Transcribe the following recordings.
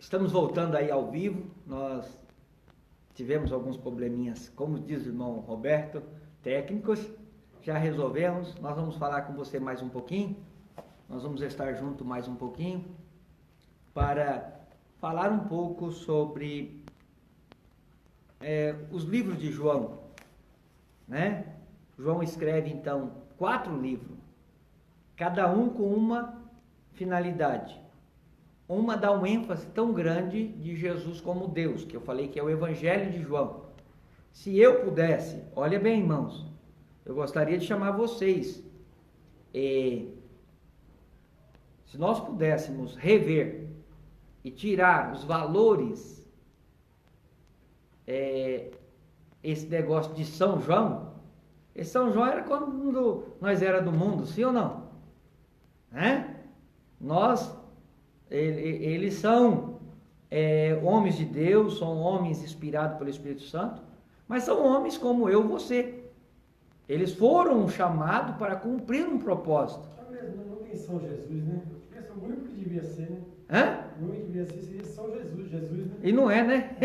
Estamos voltando aí ao vivo. Nós tivemos alguns probleminhas, como diz o irmão Roberto, técnicos. Já resolvemos. Nós vamos falar com você mais um pouquinho. Nós vamos estar junto mais um pouquinho para falar um pouco sobre os livros de João, né? João escreve então 4 livros, cada um com uma finalidade. Uma dá um ênfase tão grande de Jesus como Deus, que eu falei que é o Evangelho de João. Se eu pudesse, olha bem, irmãos, eu gostaria de chamar vocês, se nós pudéssemos rever e tirar os valores, esse negócio de São João, esse São João era quando nós era do mundo, sim ou não? Né? Eles são homens de Deus, são homens inspirados pelo Espírito Santo, mas são homens como eu e você. Eles foram chamados para cumprir um propósito. Não tem São Jesus, né? O único que devia ser, né? Hã? O único que devia ser seria São Jesus, né? E não é, né?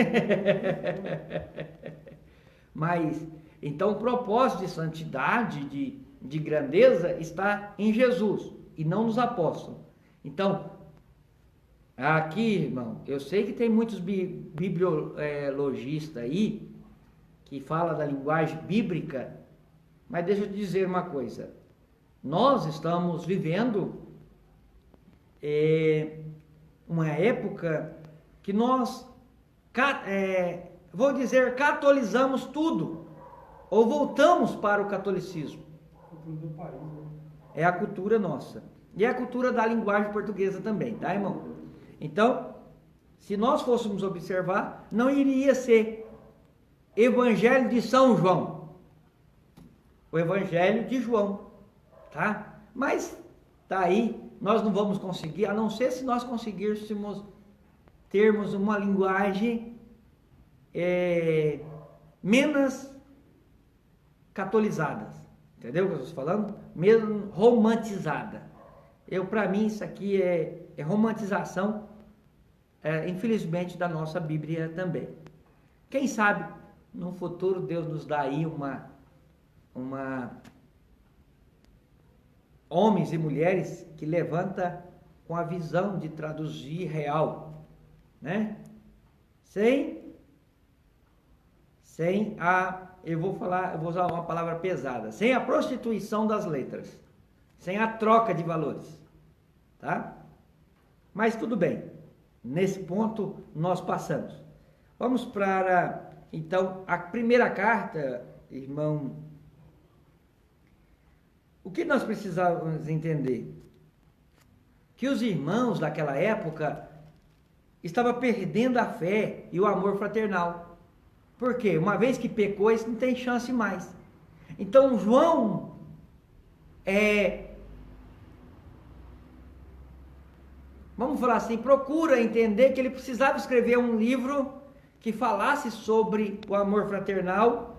Mas, então o propósito de santidade, de grandeza, está em Jesus e não nos apóstolos. Então, aqui, irmão, eu sei que tem muitos bibliologistas aí que falam da linguagem bíblica, mas deixa eu te dizer uma coisa. Nós estamos vivendo uma época que nós, vou dizer, catolizamos tudo, ou voltamos para o catolicismo. Do país, né? É a cultura nossa. E é a cultura da linguagem portuguesa também, tá, irmão? Então, se nós fôssemos observar, não iria ser Evangelho de São João, o Evangelho de João, tá? Mas tá aí, nós não vamos conseguir, a não ser se nós conseguíssemos termos uma linguagem menos catolizada, entendeu o que eu estou falando? Mesmo romantizada. Para mim isso aqui é romantização, infelizmente, da nossa Bíblia também. Quem sabe no futuro Deus nos dá aí homens e mulheres que levanta com a visão de traduzir real, né? Eu vou usar uma palavra pesada, sem a prostituição das letras, sem a troca de valores, tá? Mas tudo bem, nesse ponto nós passamos. Vamos para, então, a primeira carta, irmão. O que nós precisávamos entender? Que os irmãos daquela época estavam perdendo a fé e o amor fraternal. Por quê? Uma vez que pecou, eles não tem chance mais. Então, João vamos falar assim, procura entender que ele precisava escrever um livro que falasse sobre o amor fraternal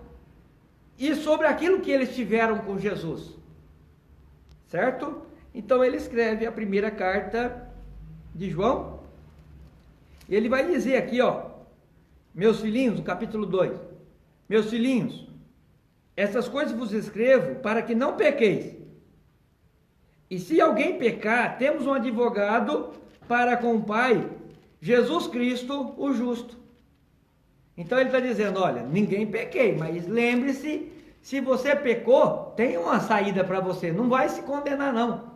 e sobre aquilo que eles tiveram com Jesus. Certo? Então ele escreve a primeira carta de João. E ele vai dizer aqui, ó, meus filhinhos, no capítulo 2, meus filhinhos, essas coisas vos escrevo para que não pequeis. E se alguém pecar, temos um advogado para com o Pai, Jesus Cristo, o justo. Então ele está dizendo, olha, ninguém pequei, mas lembre-se, se você pecou, tem uma saída para você, não vai se condenar não.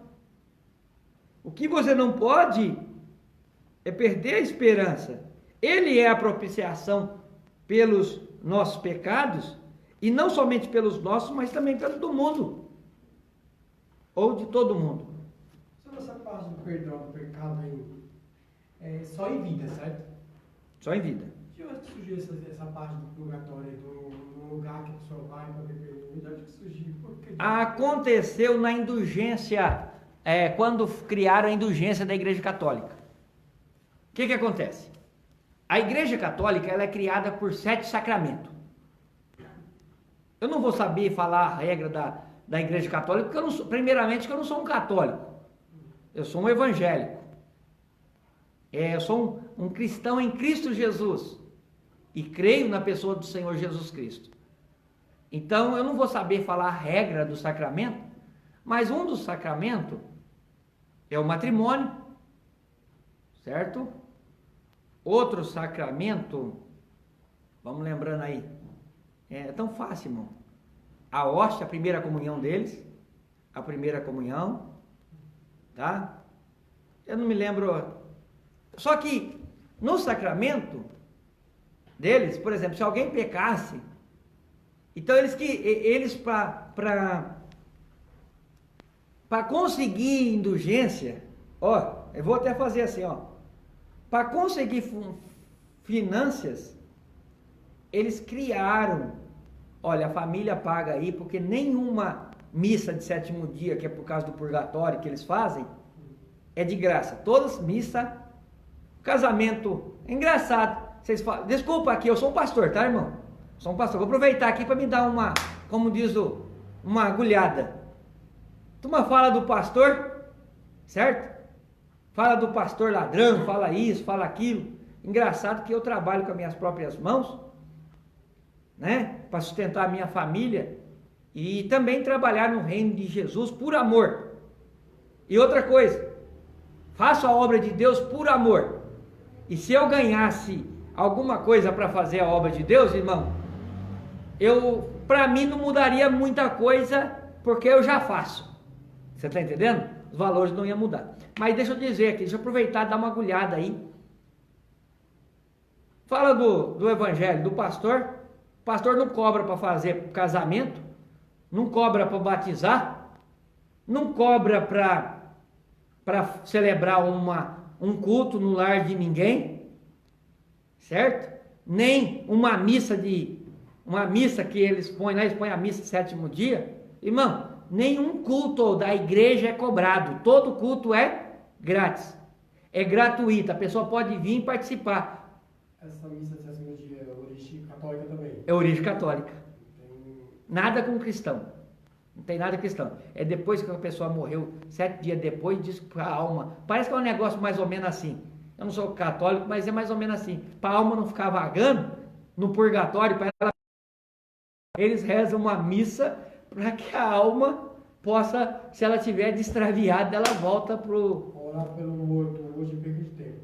O que você não pode é perder a esperança. Ele é a propiciação pelos nossos pecados, e não somente pelos nossos, mas também pelos do mundo, ou de todo mundo. Sobre essa parte do perdão do pecado aí, só em vida, certo? Só em vida. De onde surgiu essa parte do purgatório, do lugar que a pessoa vai para beber? De onde que surgiu? Aconteceu na indulgência, quando criaram a indulgência da Igreja Católica. O que acontece? A Igreja Católica ela é criada por 7 sacramentos. Eu não vou saber falar a regra da Igreja Católica, porque eu não sou, primeiramente, que eu não sou um católico. Eu sou um evangélico. Eu sou um cristão em Cristo Jesus e creio na pessoa do Senhor Jesus Cristo. Então eu não vou saber falar a regra do sacramento, mas um dos sacramentos é o matrimônio, certo? Outro sacramento, vamos lembrando aí, é tão fácil, irmão. A hóstia, a primeira comunhão deles, a primeira comunhão, tá? Eu não me lembro. Só que no sacramento deles, por exemplo, se alguém pecasse, então eles para conseguir indulgência, ó, eu vou até fazer assim, ó, para conseguir finanças, eles criaram, olha, a família paga aí, porque nenhuma missa de sétimo dia, que é por causa do purgatório que eles fazem, é de graça. Todas missa, casamento, engraçado. Vocês falam, desculpa aqui, eu sou um pastor, tá, irmão? Sou um pastor. Vou aproveitar aqui para me dar uma, como diz uma agulhada. Turma fala do pastor, certo? Fala do pastor ladrão, fala isso, fala aquilo. Engraçado que eu trabalho com as minhas próprias mãos, né? Para sustentar a minha família e também trabalhar no reino de Jesus por amor. E outra coisa, faço a obra de Deus por amor. E se eu ganhasse alguma coisa para fazer a obra de Deus, irmão, para mim não mudaria muita coisa, porque eu já faço. Você está entendendo? Os valores não iam mudar. Mas deixa eu dizer aqui, deixa eu aproveitar e dar uma agulhada aí. Fala do evangelho, do pastor. O pastor não cobra para fazer casamento, não cobra para batizar, não cobra para celebrar um culto no lar de ninguém, certo? Nem uma missa que eles põem lá, eles põem a missa sétimo dia. Irmão, nenhum culto da igreja é cobrado, todo culto é grátis, é gratuito, a pessoa pode vir e participar. Essa missa de sétimo dia é origem católica também? É origem católica. Nada com cristão. Não tem nada cristão. É depois que a pessoa morreu, 7 dias depois, diz que a alma... Parece que é um negócio mais ou menos assim. Eu não sou católico, mas é mais ou menos assim. Para a alma não ficar vagando no purgatório, para ela... Eles rezam uma missa para que a alma possa, se ela estiver destraviada, ela volta para o... Orar pelo morto hoje perca de tempo.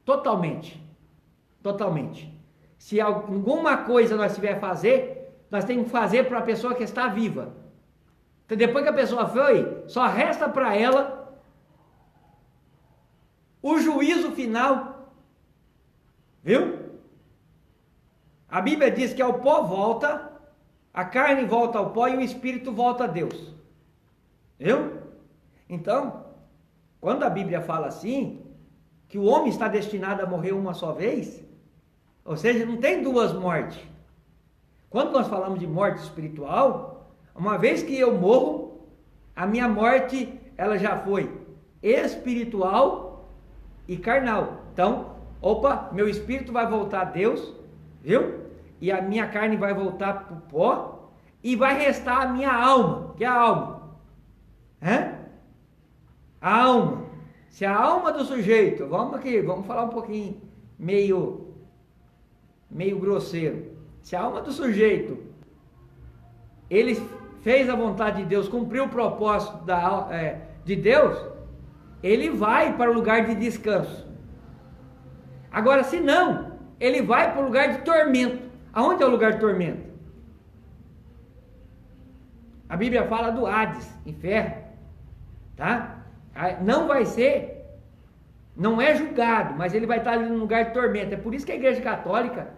Totalmente. Totalmente. Se alguma coisa nós tiver a fazer, nós temos que fazer para a pessoa que está viva. Então, depois que a pessoa foi, só resta para ela o juízo final. Viu? A Bíblia diz que ao pó volta, a carne volta ao pó e o espírito volta a Deus. Viu? Então, quando a Bíblia fala assim, que o homem está destinado a morrer uma só vez, ou seja, não tem duas mortes. Quando nós falamos de morte espiritual, uma vez que eu morro, a minha morte, ela já foi espiritual e carnal. Então, opa, meu espírito vai voltar a Deus, viu? E a minha carne vai voltar para o pó, e vai restar a minha alma, que é a alma. A alma. Se a alma do sujeito, vamos falar um pouquinho meio grosseiro. Se a alma do sujeito, ele fez a vontade de Deus, cumpriu o propósito de Deus, ele vai para o lugar de descanso. Agora, se não, ele vai para o lugar de tormento. Aonde é o lugar de tormento? A Bíblia fala do Hades, inferno, tá? Não vai ser, não é julgado, mas ele vai estar ali no lugar de tormento. É por isso que a Igreja Católica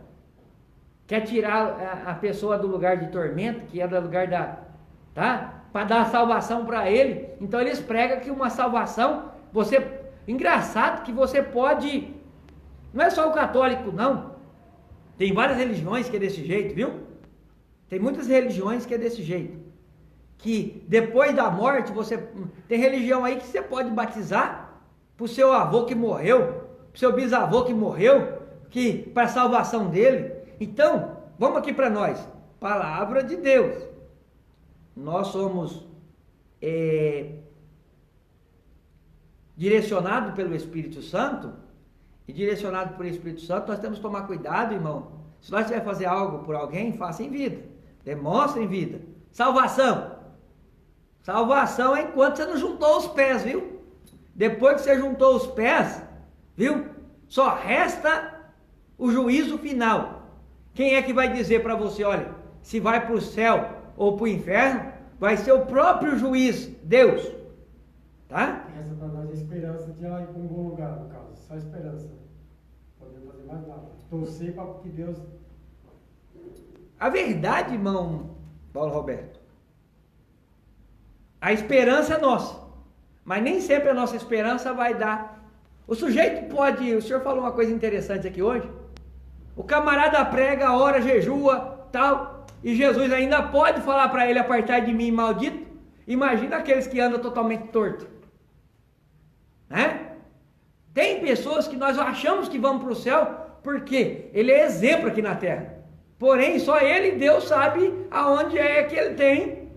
quer tirar a pessoa do lugar de tormento, que é do lugar tá? Para dar a salvação para ele. Então eles pregam que uma salvação, engraçado que você pode, não é só o católico não, tem várias religiões que é desse jeito, viu? Tem muitas religiões que é desse jeito, que depois da morte, tem religião aí que você pode batizar para o seu avô que morreu, para o seu bisavô que morreu, para a salvação dele. Então, vamos aqui para nós, palavra de Deus. Nós somos direcionados pelo Espírito Santo, e direcionado por Espírito Santo, nós temos que tomar cuidado, irmão. Se nós estiver fazer algo por alguém, faça em vida. Demonstre em vida. Salvação. Salvação é enquanto você não juntou os pés, viu? Depois que você juntou os pés, viu? Só resta o juízo final. Quem é que vai dizer para você, olha, se vai para o céu ou para o inferno? Vai ser o próprio juiz, Deus. Tá? Resta para nós a esperança de ir lá para um bom lugar, no caso. Só esperança. Não podemos fazer mais nada. Torcer para que Deus... A verdade, irmão Paulo Roberto, a esperança é nossa, mas nem sempre a nossa esperança vai dar. O sujeito pode, o senhor falou uma coisa interessante aqui hoje, o camarada prega, ora, jejua, tal, e Jesus ainda pode falar para ele, apartai de mim, maldito. Imagina aqueles que andam totalmente torto, né? Tem pessoas que nós achamos que vão para o céu, porque ele é exemplo aqui na terra. Porém, só ele e Deus sabe aonde é que ele tem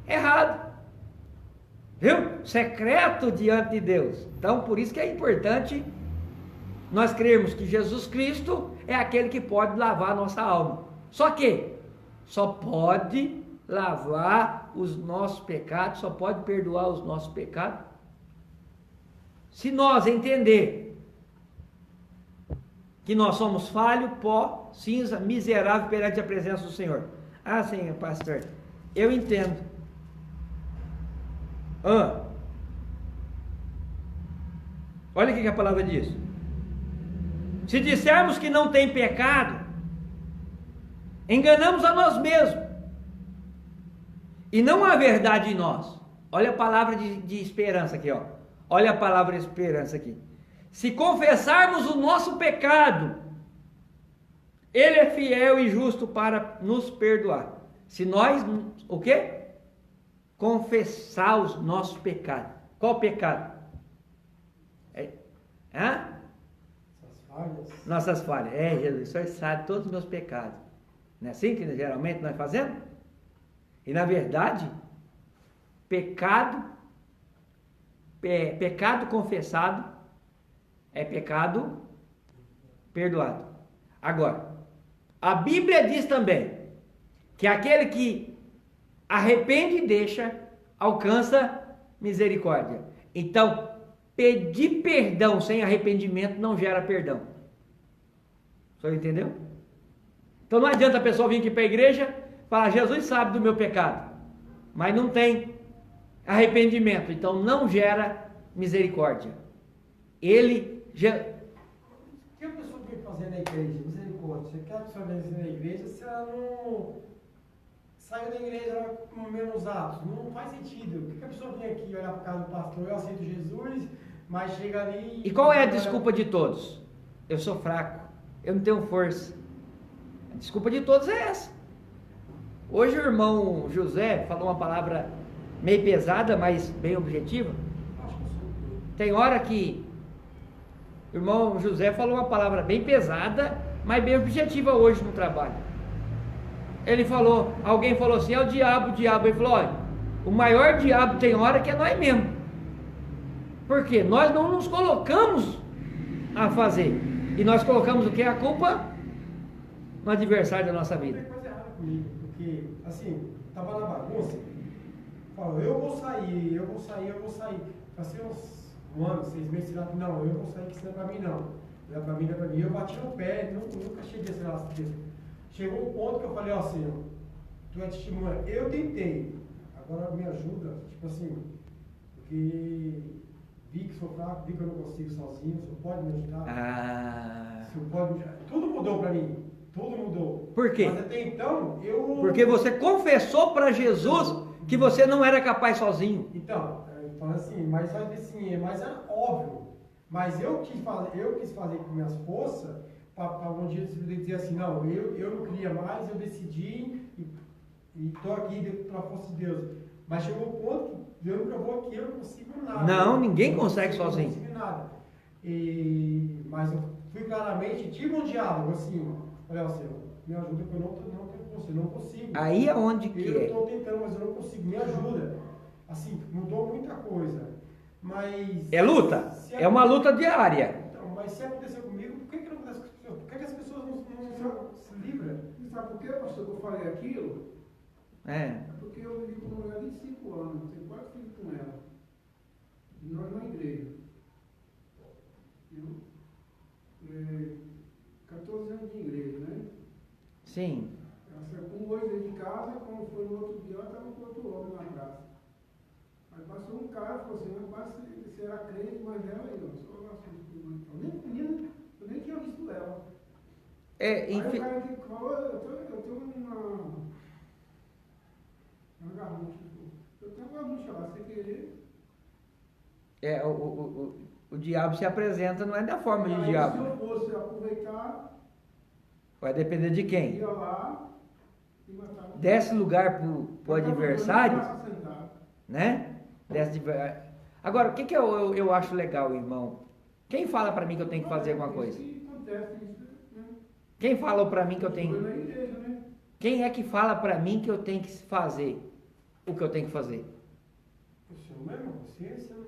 errado. Viu? Secreto diante de Deus. Então, por isso que é importante nós crermos que Jesus Cristo é aquele que pode lavar a nossa alma. Só que só pode lavar os nossos pecados, só pode perdoar os nossos pecados, se nós entender que nós somos falho, pó, cinza, miserável perante a presença do Senhor. Ah, sim, pastor, eu entendo. Olha o que a palavra diz. Se dissermos que não tem pecado, enganamos a nós mesmos, e não há verdade em nós. Olha a palavra de esperança aqui, ó. Olha a palavra de esperança aqui. Se confessarmos o nosso pecado, Ele é fiel e justo para nos perdoar. Se nós, o quê? Confessar os nossos pecados. Qual pecado? Nossas falhas. Jesus, o Senhor sabe todos os meus pecados. Não é assim que geralmente nós fazemos? E na verdade, pecado confessado é pecado perdoado. Agora, a Bíblia diz também que aquele que arrepende e deixa, alcança misericórdia. Então, pedir perdão sem arrependimento não gera perdão. O senhor entendeu? Então não adianta a pessoa vir aqui para a igreja e falar, Jesus sabe do meu pecado, mas não tem arrependimento, então não gera misericórdia. Ele gera... O que a pessoa tem que fazer na igreja? Misericórdia. Você quer a pessoa fazer na igreja se ela não saiu da igreja com menos atos? Não faz sentido. O que a pessoa vem aqui olhar para a casa do pastor, eu aceito Jesus, mas chega ali... E qual é a desculpa de todos? Eu sou fraco, eu não tenho força. A desculpa de todos é essa. Hoje o irmão José falou uma palavra meio pesada, mas bem objetiva. Tem hora que o irmão José falou uma palavra bem pesada, mas bem objetiva hoje no trabalho. Ele falou, alguém falou assim, é o diabo, o diabo. Ele falou, olha, o maior diabo tem hora que é nós mesmos. Por quê? Nós não nos colocamos a fazer. E nós colocamos o quê? A culpa no adversário da nossa vida. Tem coisa errada comigo, porque, assim, tava na bagunça, falou, eu vou sair. Passei uns um ano, 6 meses, não, eu vou sair, que isso não é pra mim, não. Não é pra mim, não é pra mim. Eu bati no pé, nunca cheguei a ser lá. Chegou um ponto que eu falei, ó, Senhor, tu é testemunha, eu tentei, agora me ajuda, tipo assim, porque vi que sou fraco, vi que eu não consigo sozinho, o Senhor pode me ajudar? O Senhor pode me ajudar? Tudo mudou pra mim, tudo mudou. Por quê? Mas até então, Porque você confessou para Jesus que você não era capaz sozinho. Então assim, mas é óbvio, mas eu quis fazer com minhas forças, para um dia dizer assim, não, eu não queria mais, eu decidi e estou aqui pela força de Deus. Mas chegou um ponto que eu nunca vou aqui, eu não consigo nada. Não, ninguém consegue sozinho. Não consigo nada. Mas eu fui claramente, tive um diálogo assim, olha, Senhor, me ajuda que eu não tenho força, eu não consigo. Aí é onde que eu estou tentando, mas eu não consigo, me ajuda. Assim, mudou muita coisa. Mas... É luta? É uma luta diária. Então, mas se acontecer comigo, sabe por quê, pastor, que eu falei aquilo? É. Porque eu vivi com uma mulher de 25 anos, tenho 4 filhos com ela. E nós na igreja. Viu? 14 anos de igreja, né? Sim. Ela saiu com 8 dentro de casa, quando foi no outro dia, ela estava com outro homem na praça. Aí passou um cara e falou assim, rapaz, você era crente, mas ela aí, ó, só eu nem tinha visto ela. Aí o cara que falou, eu tenho uma garrucha. Eu tenho uma garrucha lá, sem querer. O diabo se apresenta, não é da forma de diabo. Se eu fosse aproveitar, vai depender de quem? ia lá e matava. Desse lugar pro adversário, né? Agora, o que eu acho legal, irmão? Quem fala para mim que eu tenho que fazer alguma coisa? Quem falou para mim que eu tenho? Quem é que fala para mim que eu tenho que fazer o que eu tenho que fazer? O senhor mesmo, a consciência, né?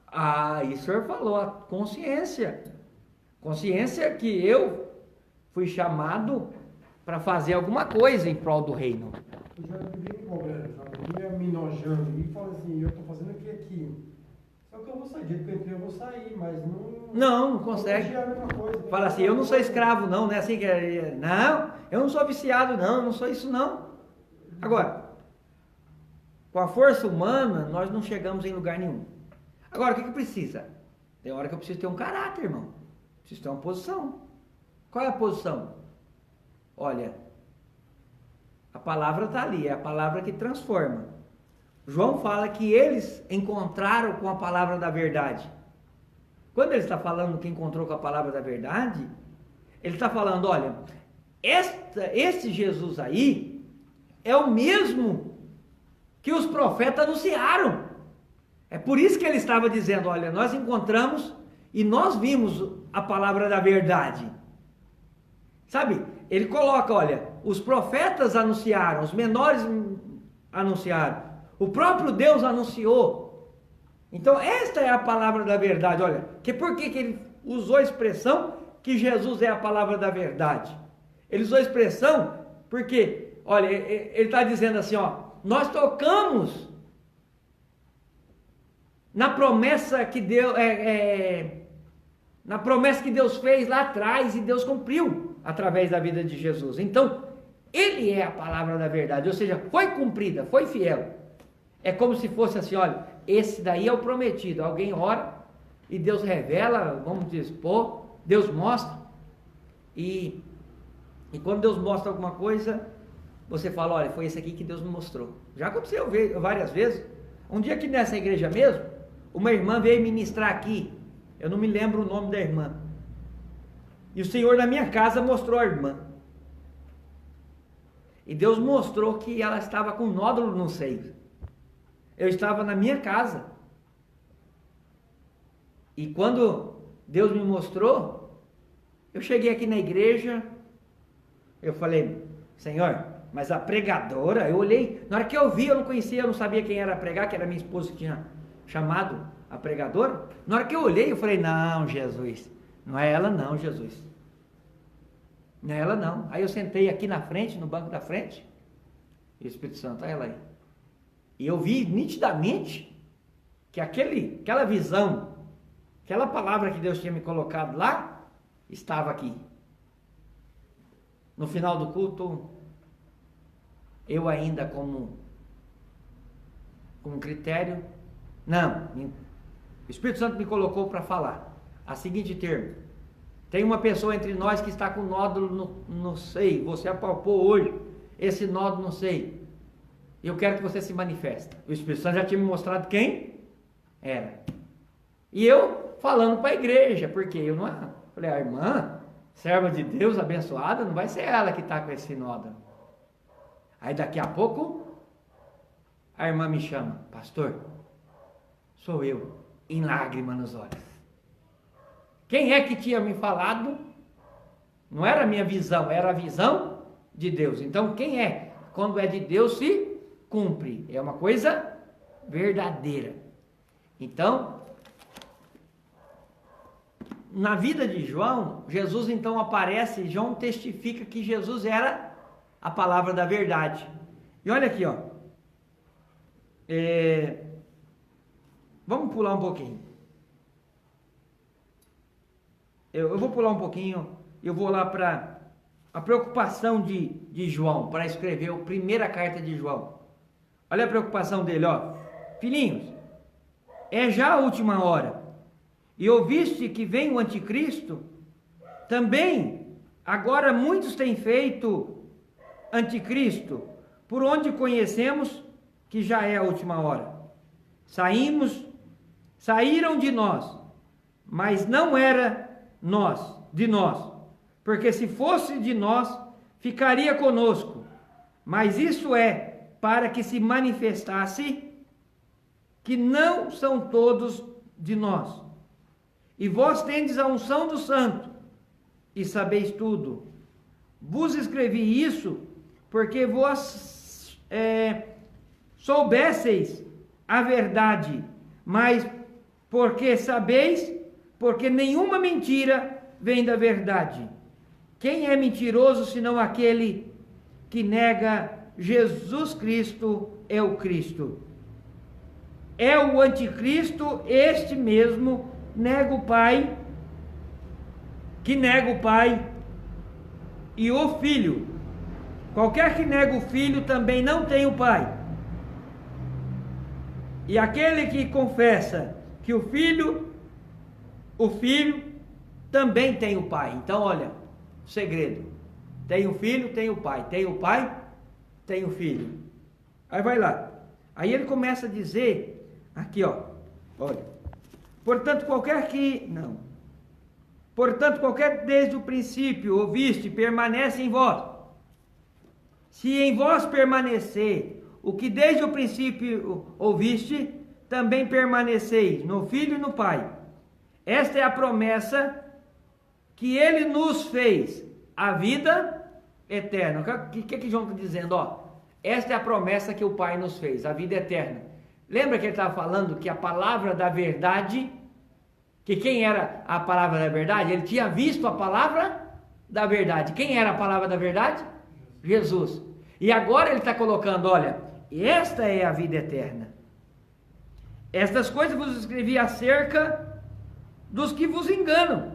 Ah, isso o senhor falou, a consciência. Consciência que eu fui chamado para fazer alguma coisa em prol do reino. Eu já vivi um problema, já me enojando e falo assim, eu estou fazendo aqui. Só que eu vou sair, do jeito que eu entrei eu vou sair, mas não consegue. Fala assim, eu não sou escravo não, né? Assim que não, eu não sou viciado não, eu não sou isso não. Agora, com a força humana, nós não chegamos em lugar nenhum. Agora, o que precisa? Tem hora que eu preciso ter um caráter, irmão. Preciso ter uma posição. Qual é a posição? Olha, a palavra está ali, é a palavra que transforma. João fala que eles encontraram com a palavra da verdade. Quando ele está falando que encontrou com a palavra da verdade, ele está falando, olha, esse Jesus aí é o mesmo que os profetas anunciaram. É por isso que ele estava dizendo, olha, nós encontramos e nós vimos a palavra da verdade. Sabe, ele coloca, olha, os profetas anunciaram, os menores anunciaram, o próprio Deus anunciou. Então esta é a palavra da verdade, olha, por que ele usou a expressão que Jesus é a palavra da verdade? Ele usou a expressão porque, olha, ele está dizendo assim, ó, nós tocamos na promessa que Deus na promessa que Deus fez lá atrás e Deus cumpriu através da vida de Jesus. Então, ele é a palavra da verdade, ou seja, foi cumprida, foi fiel. É como se fosse assim, olha, esse daí é o prometido. Alguém ora e Deus revela, vamos dispor, Deus mostra. E quando Deus mostra alguma coisa, você fala, olha, foi esse aqui que Deus me mostrou. Já aconteceu várias vezes. Um dia aqui nessa igreja mesmo, uma irmã veio ministrar aqui. Eu não me lembro o nome da irmã. E o Senhor na minha casa mostrou a irmã. E Deus mostrou que ela estava com nódulo no seio. Eu estava na minha casa. E quando Deus me mostrou, eu cheguei aqui na igreja, eu falei, Senhor, mas a pregadora, eu olhei, na hora que eu vi, eu não conhecia, eu não sabia quem era pregar, que era minha esposa que tinha chamado a pregadora. Na hora que eu olhei, eu falei, não, Jesus, não é ela não, Jesus. Não é ela não. Aí eu sentei aqui na frente, no banco da frente, e o Espírito Santo, olha ela aí. E eu vi nitidamente que aquela visão, aquela palavra que Deus tinha me colocado lá, estava aqui. No final do culto, eu ainda como critério, não, o Espírito Santo me colocou para falar a seguinte termo: tem uma pessoa entre nós que está com nódulo no seio, você apalpou hoje esse nódulo no seio, eu quero que você se manifeste. O Espírito Santo já tinha me mostrado quem era, e eu falando para a igreja, porque eu não falei, a irmã, serva de Deus abençoada, não vai ser ela que está com esse nódulo. Aí daqui a pouco a irmã me chama, pastor, sou eu, em lágrimas nos olhos. Quem é que tinha me falado? Não era a minha visão, era a visão de Deus. Então quem é? Quando é de Deus se cumpre, é uma coisa verdadeira. Então, na vida de João, Jesus então aparece, João testifica que Jesus era a palavra da verdade. E olha aqui, ó. Vamos pular um pouquinho. Eu vou pular um pouquinho. Eu vou lá para a preocupação de João, para escrever a primeira carta de João. Olha a preocupação dele, ó. Filhinhos, é já a última hora. E ouviste que vem o anticristo? Também, agora muitos têm feito anticristo, por onde conhecemos que já é a última hora. Saíram de nós, mas não era de nós, porque se fosse de nós, ficaria conosco. Mas isso é para que se manifestasse que não são todos de nós. E vós tendes a unção do santo, e sabeis tudo. Vos escrevi isso, porque vós soubesseis a verdade, mas porque sabeis, porque nenhuma mentira vem da verdade. Quem é mentiroso, senão aquele que nega Jesus Cristo é o Cristo? É o anticristo, este mesmo nega o Pai, que nega o Pai e o Filho. Qualquer que nega o Filho também não tem o Pai. E aquele que confessa que o Filho também tem o Pai. Então, olha, o segredo. Tem o Filho, tem o Pai. Tem o Pai, tem o Filho. Aí vai lá. Aí ele começa a dizer, aqui ó, olha. Portanto, qualquer que desde o princípio ouviste, permanece em vós. Se em vós permanecer o que desde o princípio ouviste, também permaneceis no Filho e no Pai. Esta é a promessa que ele nos fez, a vida eterna. O que João está dizendo? Ó, esta é a promessa que o Pai nos fez, a vida eterna. Lembra que ele estava falando que a palavra da verdade, que quem era a palavra da verdade? Ele tinha visto a palavra da verdade. Quem era a palavra da verdade? Jesus. E agora ele está colocando, olha, esta é a vida eterna. Estas coisas vos escrevi acerca dos que vos enganam.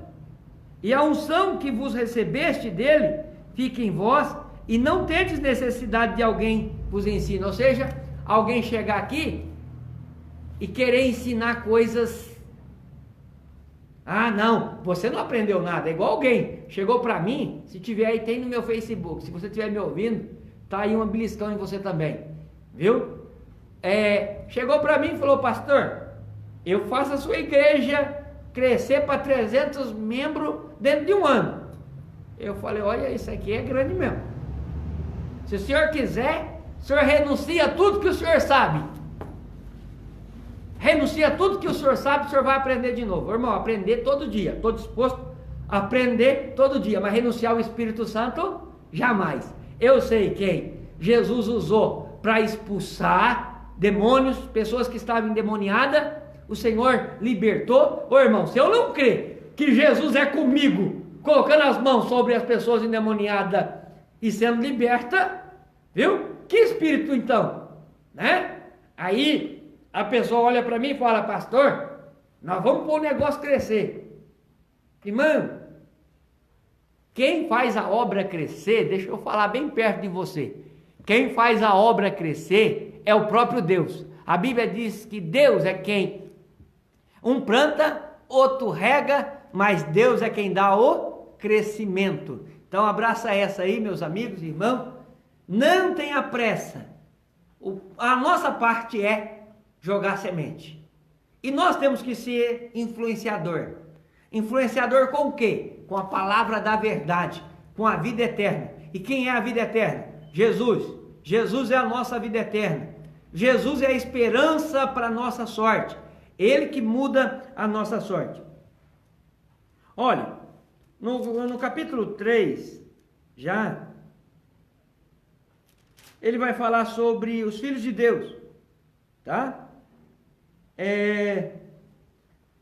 E a unção que vos recebeste dele, fica em vós, e não tendes necessidade de alguém vos ensine. Ou seja, alguém chegar aqui e querer ensinar coisas. Ah, não, você não aprendeu nada. É igual alguém chegou para mim, se tiver aí, tem no meu Facebook. Se você estiver me ouvindo, tá aí uma beliscão em você também, viu? Chegou para mim e falou: pastor, eu faço a sua igreja crescer para 300 membros dentro de um ano. Eu falei: olha, isso aqui é grande mesmo. Se o senhor quiser, o senhor renuncia a tudo que o senhor sabe. Renuncia a tudo que o senhor sabe, o senhor vai aprender de novo. Irmão, aprender todo dia. Estou disposto a aprender todo dia, mas renunciar ao Espírito Santo, jamais. Eu sei quem Jesus usou para expulsar demônios, pessoas que estavam endemoniadas, o Senhor libertou. Ô irmão, se eu não crer que Jesus é comigo, colocando as mãos sobre as pessoas endemoniadas e sendo liberta, viu? Que espírito então? Né? Aí a pessoa olha para mim e fala: pastor, nós vamos pôr o negócio crescer. Irmão, quem faz a obra crescer, deixa eu falar bem perto de você, quem faz a obra crescer é o próprio Deus. A Bíblia diz que Deus é quem um planta, outro rega, mas Deus é quem dá o crescimento. Então abraça essa aí, meus amigos e irmãos, não tenha pressa. A nossa parte é jogar semente, e nós temos que ser influenciador. Influenciador com o quê? Com a palavra da verdade, com a vida eterna. E quem é a vida eterna? Jesus. Jesus é a nossa vida eterna. Jesus é a esperança para a nossa sorte. Ele que muda a nossa sorte. Olha, no capítulo 3, já, ele vai falar sobre os filhos de Deus, tá?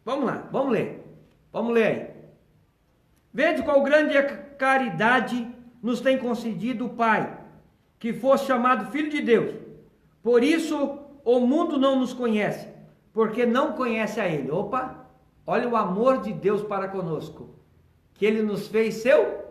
Vamos lá, vamos ler aí. Vede qual grande caridade nos tem concedido o Pai, que fosse chamado Filho de Deus. Por isso o mundo não nos conhece, porque não conhece a Ele. Opa, olha o amor de Deus para conosco, que Ele nos fez seu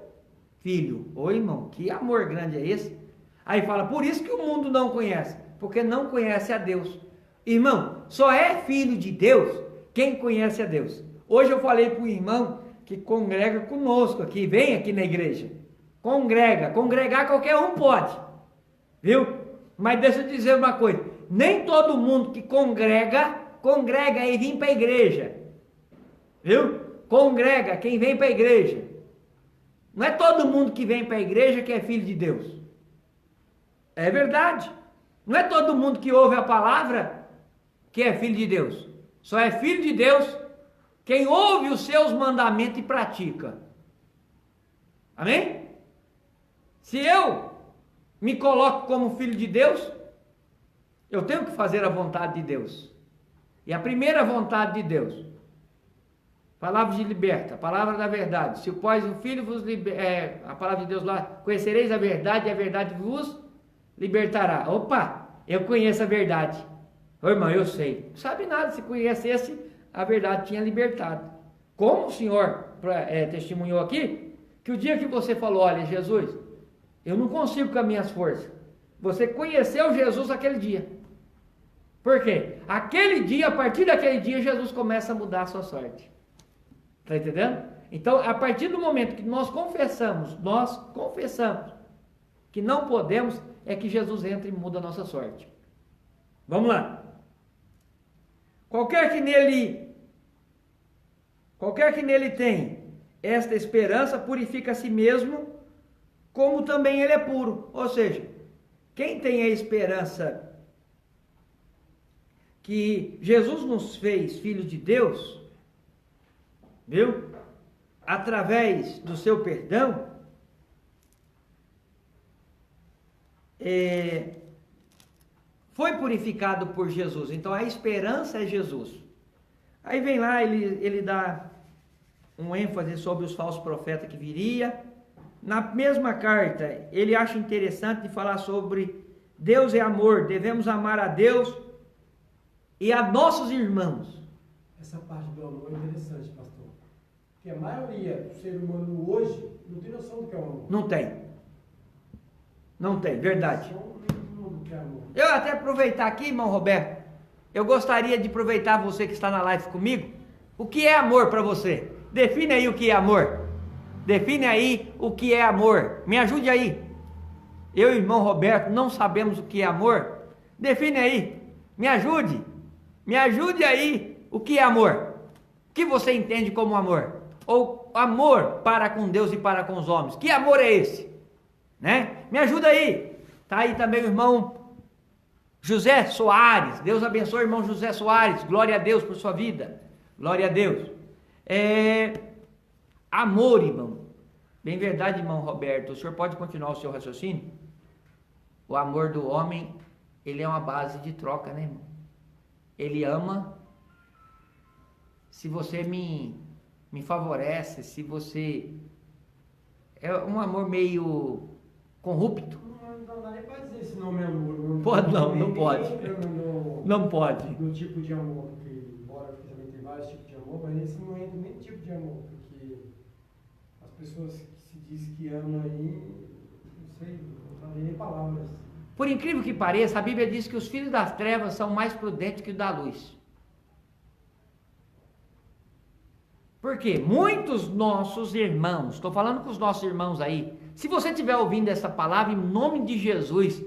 Filho. Ô irmão, que amor grande é esse? Aí fala, por isso que o mundo não conhece, porque não conhece a Deus. Irmão, só é filho de Deus quem conhece a Deus. Hoje eu falei para o irmão que congrega conosco aqui, vem aqui na igreja, congregar qualquer um pode, viu? Mas deixa eu dizer uma coisa, nem todo mundo que congrega e vem para a igreja, viu? Congrega quem vem para a igreja. Não é todo mundo que vem para a igreja que é filho de Deus. É verdade. Não é todo mundo que ouve a palavra que é filho de Deus. Só é filho de Deus quem ouve os seus mandamentos e pratica. Amém? Se eu me coloco como filho de Deus, eu tenho que fazer a vontade de Deus. E a primeira vontade de Deus, palavra de liberta, a palavra da verdade. Se o Pai e o Filho vos a palavra de Deus lá, conhecereis a verdade e a verdade vos libertará. Opa, eu conheço a verdade. Ô irmão, eu sei. Não sabe nada, se conhecesse, a verdade tinha libertado. Como o Senhor testemunhou aqui, que o dia que você falou, olha Jesus, eu não consigo com as minhas forças. Você conheceu Jesus aquele dia. Por quê? Aquele dia, a partir daquele dia, Jesus começa a mudar a sua sorte. Está entendendo? Então, a partir do momento que nós confessamos que não podemos, é que Jesus entra e muda a nossa sorte. Vamos lá. Qualquer que nele tem esta esperança, purifica a si mesmo, como também ele é puro. Ou seja, quem tem a esperança que Jesus nos fez filhos de Deus, viu? Através do seu perdão, foi purificado por Jesus. Então a esperança é Jesus. Aí vem lá, ele dá um ênfase sobre os falsos profetas que viria. Na mesma carta, ele acha interessante de falar sobre Deus é amor, devemos amar a Deus e a nossos irmãos. Essa parte do amor é interessante, pastor. Porque a maioria do ser humano hoje não tem noção do que é o amor. Não tem, verdade. Do que é amor. Eu até aproveitar aqui, irmão Roberto, eu gostaria de aproveitar você que está na live comigo. O que é amor para você? Define aí o que é amor. Define aí o que é amor. Me ajude aí. Eu e o irmão Roberto não sabemos o que é amor. Define aí. Me ajude. Me ajude aí. O que é amor? O que você entende como amor? Ou amor para com Deus e para com os homens? Que amor é esse? Né? Me ajuda aí. Tá aí também o irmão José Soares. Deus abençoe o irmão José Soares. Glória a Deus por sua vida. Glória a Deus. Amor, irmão. Bem verdade, irmão Roberto. O senhor pode continuar o seu raciocínio? O amor do homem, ele é uma base de troca, né, irmão? Ele ama se você me favorece, se você... É um amor meio corrupto. Não dá nem para dizer esse nome amor. Pode não, não pode. Não pode. No tipo de amor, porque embora também tem vários tipos de amor, mas esse não entra nem tipo de amor, porque as pessoas que se dizem que amam aí, não sei, não falei nem palavras. Por incrível que pareça, a Bíblia diz que os filhos das trevas são mais prudentes que os da luz. Por quê? Muitos nossos irmãos, estou falando com os nossos irmãos aí, se você estiver ouvindo essa palavra, em nome de Jesus,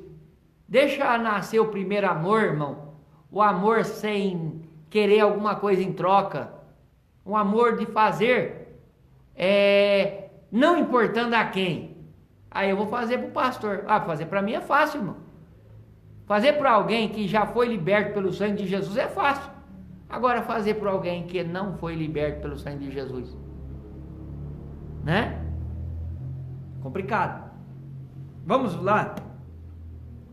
deixa nascer o primeiro amor, irmão, o amor sem querer alguma coisa em troca, um amor de fazer, não importando a quem. Aí eu vou fazer para o pastor. Fazer para mim é fácil, irmão. Fazer para alguém que já foi liberto pelo sangue de Jesus é fácil. Agora fazer para alguém que não foi liberto pelo sangue de Jesus, né? Complicado. Vamos lá.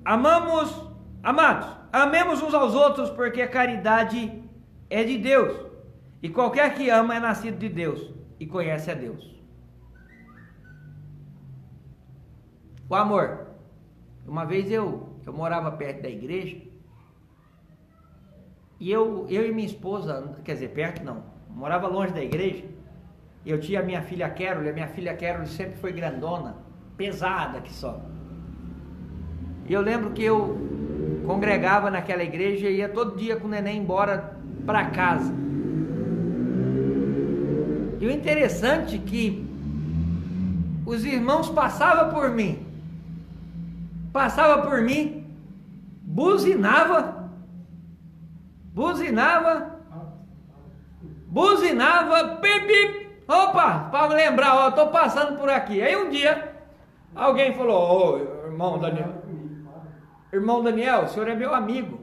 Amados, amemos uns aos outros, porque a caridade é de Deus. E qualquer que ama é nascido de Deus e conhece a Deus. O amor. Uma vez eu morava perto da igreja, e eu e minha esposa, quer dizer, perto não, morava longe da igreja. Eu tinha a minha filha Carol sempre foi grandona, pesada que só. E eu lembro que eu congregava naquela igreja e ia todo dia com o neném embora para casa. E o interessante é que os irmãos passavam por mim, buzinava, pipi, opa, para lembrar, ó, tô passando por aqui. Aí um dia, alguém falou, ô, irmão Daniel, o senhor é meu amigo.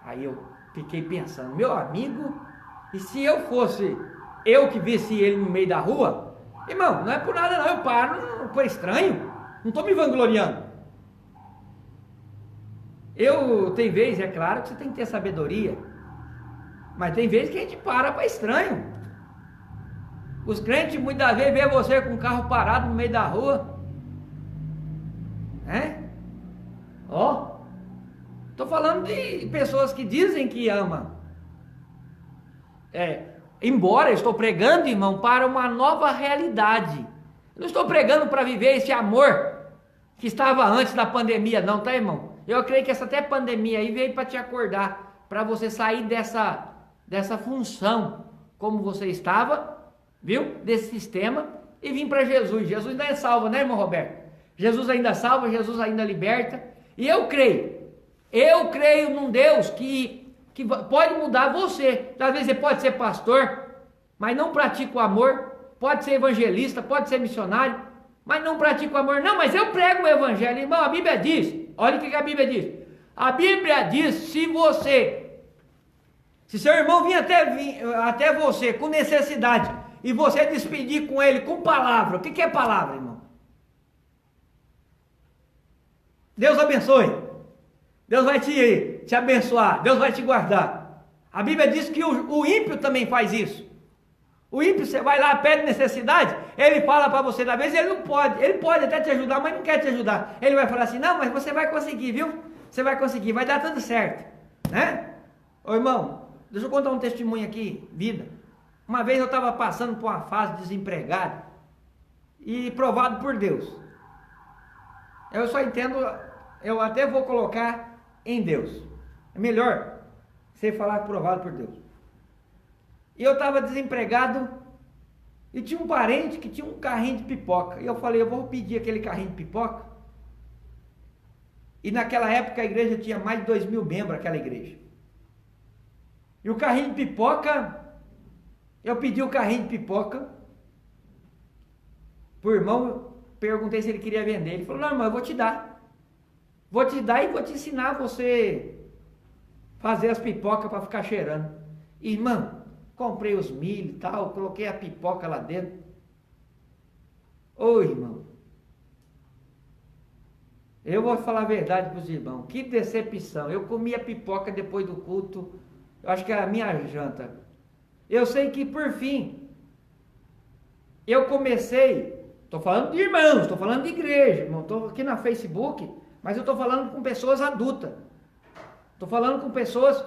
Aí eu fiquei pensando, meu amigo? E se eu que visse ele no meio da rua, irmão, não é por nada não, eu paro, não foi estranho, não estou me vangloriando. Tem vezes, é claro que você tem que ter sabedoria, mas tem vezes que a gente para estranho. Os crentes muitas vezes vê você com o carro parado no meio da rua, estou falando de pessoas que dizem que amam. Embora eu estou pregando, irmão, para uma nova realidade. Eu não estou pregando para viver esse amor que estava antes da pandemia, não, tá, irmão? Eu creio que essa até pandemia aí veio para te acordar, para você sair dessa função como você estava, viu? Desse sistema, e vir para Jesus. Jesus ainda salva, né, irmão Roberto? Jesus ainda salva, Jesus ainda liberta. E eu creio num Deus que pode mudar você. Às vezes você pode ser pastor, mas não pratica o amor. Pode ser evangelista, pode ser missionário, mas não pratica o amor. Não, mas eu prego o evangelho, irmão. A Bíblia diz, olha o que a Bíblia diz. A Bíblia diz, se seu irmão vir até você com necessidade, e você despedir com ele com palavra. O que é palavra, irmão? Deus abençoe. Deus vai te abençoar, Deus vai te guardar. A Bíblia diz que o ímpio também faz isso. O ímpio, você vai lá, pede necessidade, ele fala para você, da vez ele não pode, ele pode até te ajudar, mas não quer te ajudar. Ele vai falar assim, não, mas você vai conseguir, viu? Você vai conseguir, vai dar tudo certo, né? Ô irmão, deixa eu contar um testemunho aqui, vida. Uma vez eu estava passando por uma fase desempregado, e provado por Deus. Eu só entendo, eu até vou colocar em Deus. É melhor você falar provado por Deus. E eu estava desempregado e tinha um parente que tinha um carrinho de pipoca. E eu falei, eu vou pedir aquele carrinho de pipoca. E naquela época a igreja tinha mais de 2.000 membros, aquela igreja. E o carrinho de pipoca, eu pedi o carrinho de pipoca pro irmão, perguntei se ele queria vender. Ele falou, não, irmão, eu vou te dar. Vou te dar e vou te ensinar a você fazer as pipocas para ficar cheirando. Irmão, comprei os milho e tal, coloquei a pipoca lá dentro. Ô irmão, eu vou falar a verdade para os irmãos, que decepção. Eu comi a pipoca depois do culto, eu acho que era a minha janta. Eu sei que por fim, eu comecei, estou falando de irmãos, estou falando de igreja, não estou aqui na Facebook, mas eu estou falando com pessoas adultas. Estou falando com pessoas,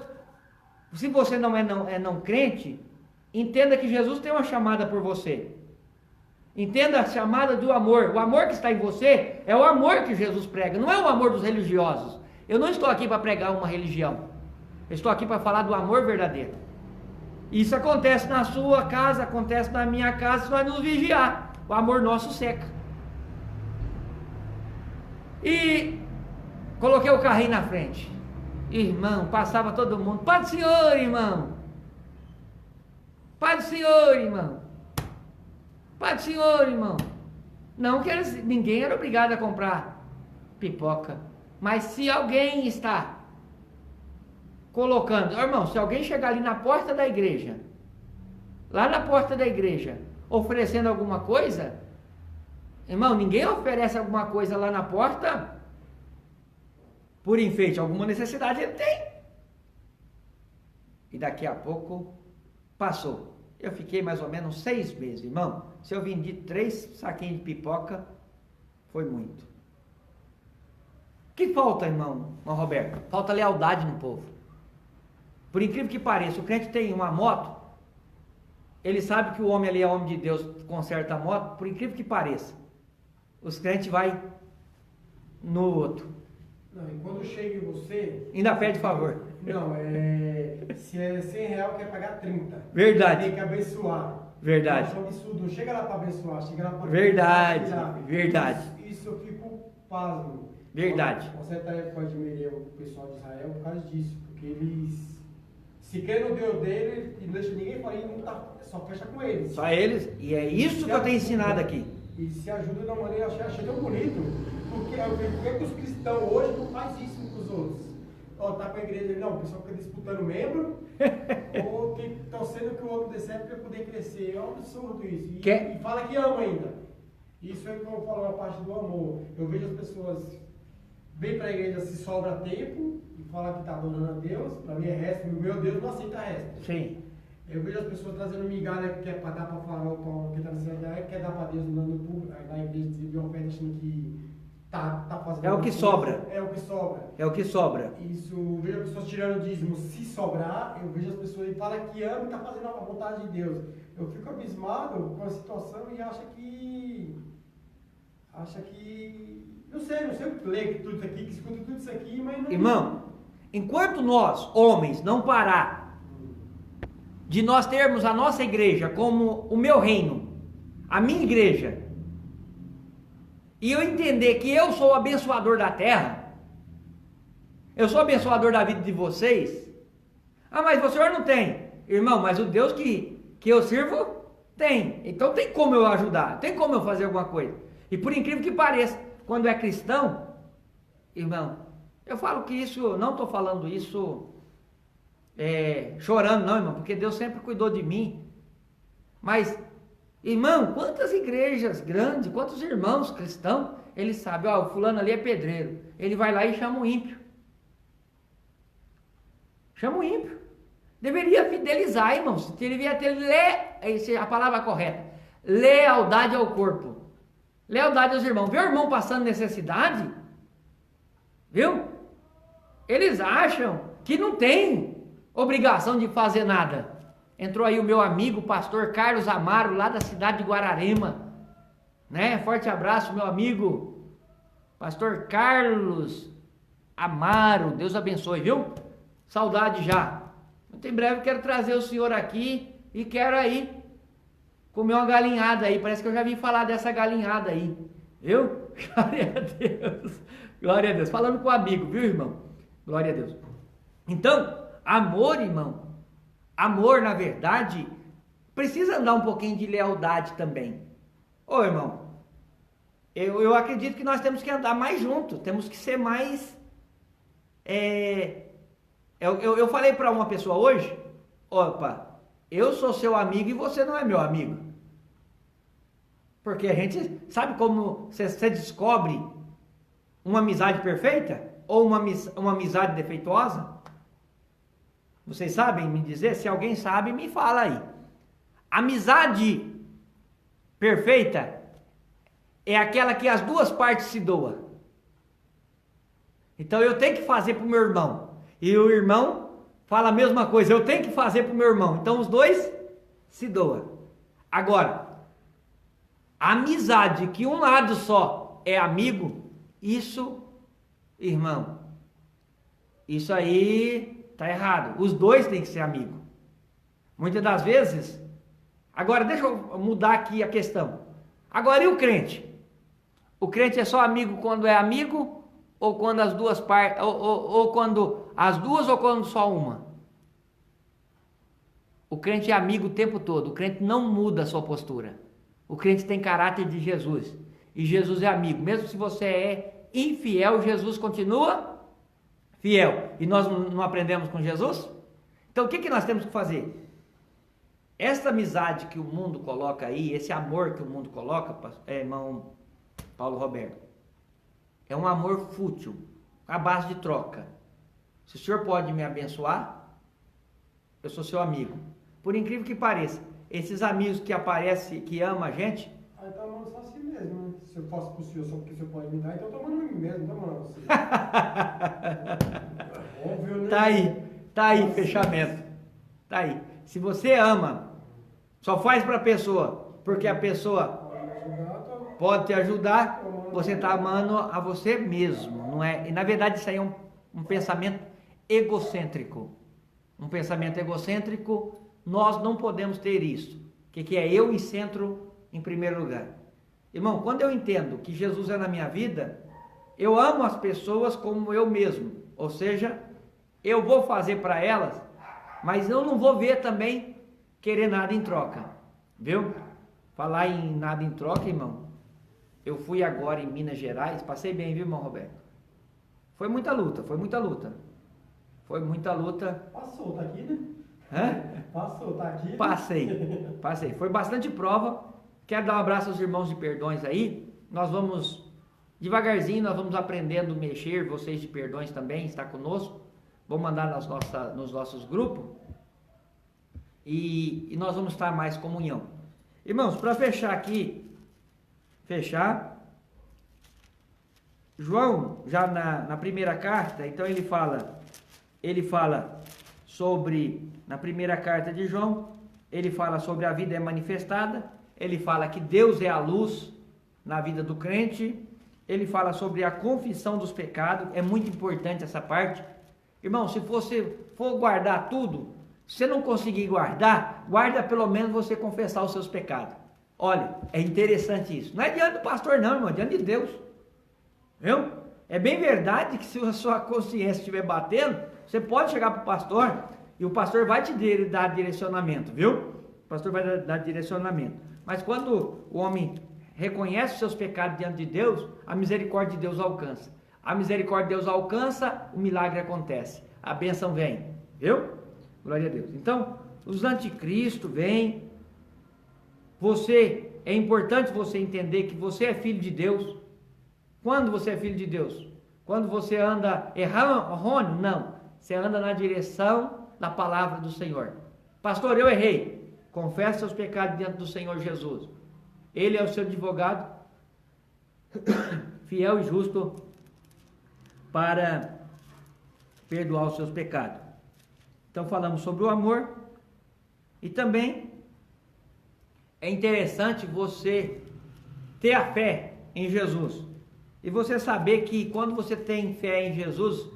se você não é não crente, entenda que Jesus tem uma chamada por você. Entenda a chamada do amor. O amor que está em você é o amor que Jesus prega, não é o amor dos religiosos. Eu não estou aqui para pregar uma religião. Eu estou aqui para falar do amor verdadeiro. Isso acontece na sua casa, acontece na minha casa, se nós nos vigiar. O amor nosso seca. E coloquei o carrinho na frente. Irmão, passava todo mundo. Pai do Senhor, irmão. Pai do Senhor, irmão. Pai do Senhor, irmão. Não que ninguém era obrigado a comprar pipoca. Mas se alguém está colocando, irmão, se alguém chegar ali na porta da igreja, lá na porta da igreja, oferecendo alguma coisa, irmão, ninguém oferece alguma coisa lá na porta por enfeite, alguma necessidade ele tem. E daqui a pouco passou. Eu fiquei mais ou menos 6 meses, irmão. Se eu vendi 3 saquinhos de pipoca, foi muito. que falta, irmão Roberto? Falta lealdade no povo. Por incrível que pareça, o crente tem uma moto, ele sabe que o homem ali é homem de Deus, conserta a moto, por incrível que pareça. Os crentes vai no outro. Não, e quando chega em você... Ainda pede favor. Não, se é R$100, quer pagar 30. Verdade. Tem que abençoar. Verdade. É um absurdo. Não chega lá para abençoar, chega lá para... Verdade, verdade. Isso eu fico pasmo. Verdade. Uma certa época eu admirei o pessoal de Israel por causa disso. Porque eles... Se crê no Deus dele, e não deixa ninguém falar, ele não tá, só fecha com eles. Só eles. E é isso que eu tenho ensinado aqui. E se ajuda de uma maneira, eu achei tão bonito. Porque eu vejo que os cristãos hoje não fazem isso com os outros. Ó, tá com a igreja, não, o pessoal fica disputando membro, ou torcendo que o outro dê certo para poder crescer. É um absurdo isso. E fala que ama ainda. Isso é como eu falo, uma parte do amor. Eu vejo as pessoas vêm para a igreja se sobra tempo e fala que está adorando a Deus. Para mim é resto, o meu Deus não aceita resto. Sim. Eu vejo as pessoas trazendo migalha que é para dar para falar, que está na cidade, quer dar para Deus no público, na igreja de oferta achando que tá fazendo. É o que sobra. É o que sobra. É o que sobra. Isso, eu vejo as pessoas tirando dízimo. Se sobrar, eu vejo as pessoas e fala que ama e está fazendo a vontade de Deus. Eu fico abismado com a situação e acha que. Não sei o que lê tudo isso aqui, que escuta tudo isso aqui, mas não. Irmão, enquanto nós, homens, não parar de nós termos a nossa igreja como o meu reino, a minha igreja, e eu entender que eu sou o abençoador da terra, eu sou o abençoador da vida de vocês. Ah, mas o senhor não tem. Irmão, mas o Deus que eu sirvo tem. Então tem como eu ajudar, tem como eu fazer alguma coisa. E por incrível que pareça, quando é cristão, irmão, eu falo que isso, não estou falando isso chorando não, irmão, porque Deus sempre cuidou de mim. Mas, irmão, quantas igrejas grandes, quantos irmãos cristãos, eles sabem, ó, o fulano ali é pedreiro, ele vai lá e chama o ímpio. Chama o ímpio. Deveria fidelizar, irmãos, deveria ter, a palavra correta, lealdade ao corpo. Lealdade aos irmãos. Vê o irmão passando necessidade? Viu? Eles acham que não tem obrigação de fazer nada. Entrou aí o meu amigo, pastor Carlos Amaro, lá da cidade de Guararema. Né? Forte abraço, meu amigo. Pastor Carlos Amaro. Deus abençoe, viu? Saudade já. Muito em breve quero trazer o senhor aqui e quero aí comer uma galinhada aí, parece que eu já vi falar dessa galinhada aí, viu? Glória a Deus, glória a Deus, falando com o amigo, viu, irmão? Glória a Deus. Então, amor, irmão, amor, na verdade, precisa andar um pouquinho de lealdade também. Ô, irmão, eu acredito que nós temos que andar mais juntos, temos que ser mais... Eu falei para uma pessoa hoje, opa, eu sou seu amigo e você não é meu amigo. Porque a gente sabe como você descobre uma amizade perfeita ou uma amizade defeituosa? Vocês sabem me dizer? Se alguém sabe, me fala aí. Amizade perfeita é aquela que as duas partes se doam. Então eu tenho que fazer para o meu irmão. E o irmão fala a mesma coisa, eu tenho que fazer para o meu irmão. Então os dois se doam. Agora, a amizade que um lado só é amigo, isso, irmão, isso aí está errado. Os dois têm que ser amigos. Muitas das vezes, agora deixa eu mudar aqui a questão. Agora e o crente? O crente é só amigo quando é amigo ou quando as duas partes, ou quando as duas ou quando só uma? O crente é amigo o tempo todo, o crente não muda a sua postura. O crente tem caráter de Jesus, e Jesus é amigo. Mesmo se você é infiel, Jesus continua fiel. E nós não aprendemos com Jesus? Então o que nós temos que fazer? Essa amizade que o mundo coloca aí, esse amor que o mundo coloca, irmão Paulo Roberto, é um amor fútil, à base de troca. Se o senhor pode me abençoar, eu sou seu amigo. Por incrível que pareça, esses amigos que aparecem, que amam a gente... Aí tá amando só assim mesmo, né? Se eu faço pro senhor só porque o senhor pode me dar, então eu tô mandando em mim mesmo, não tô mandando você. Óbvio, né? Tá aí, fechamento. Tá aí. Se você ama, só faz para a pessoa, porque a pessoa pode te ajudar, você está amando a você mesmo, não é? E na verdade isso aí é um pensamento egocêntrico. Um pensamento egocêntrico, nós não podemos ter isso. O que é eu em centro em primeiro lugar? Irmão, quando eu entendo que Jesus é na minha vida, eu amo as pessoas como eu mesmo. Ou seja, eu vou fazer para elas, mas eu não vou ver também querer nada em troca. Viu? Falar em nada em troca, irmão. Eu fui agora em Minas Gerais, passei bem, viu, irmão Roberto? Foi muita luta. Passou, tá aqui, né? Hã? Passou, tá aqui. Passei. Foi bastante prova. Quero dar um abraço aos irmãos de perdões aí. Nós vamos, devagarzinho, nós vamos aprendendo a mexer. Vocês de perdões também, está conosco. Vou mandar nos nossos grupos. E nós vamos estar mais comunhão. Irmãos, para fechar aqui, João, já na primeira carta, então ele fala sobre, na primeira carta de João, ele fala sobre a vida é manifestada, ele fala que Deus é a luz na vida do crente, ele fala sobre a confissão dos pecados, é muito importante essa parte. Irmão, se você for guardar tudo, se você não conseguir guarda pelo menos você confessar os seus pecados. Olha, é interessante isso. Não é diante do pastor não, irmão, é diante de Deus. Viu? É bem verdade que se a sua consciência estiver batendo, você pode chegar para o pastor e o pastor vai te dar direcionamento, viu? O pastor vai dar direcionamento. Mas quando o homem reconhece os seus pecados diante de Deus, a misericórdia de Deus alcança. A misericórdia de Deus alcança, o milagre acontece. A bênção vem, viu? Glória a Deus. Então, os anticristos vêm. É importante você entender que você é filho de Deus. Quando você é filho de Deus? Quando você anda errôneo? Não. Você anda na direção da palavra do Senhor. Pastor, eu errei. Confesse seus pecados diante do Senhor Jesus. Ele é o seu advogado, fiel e justo, para perdoar os seus pecados. Então falamos sobre o amor. E também é interessante você ter a fé em Jesus. E você saber que quando você tem fé em Jesus,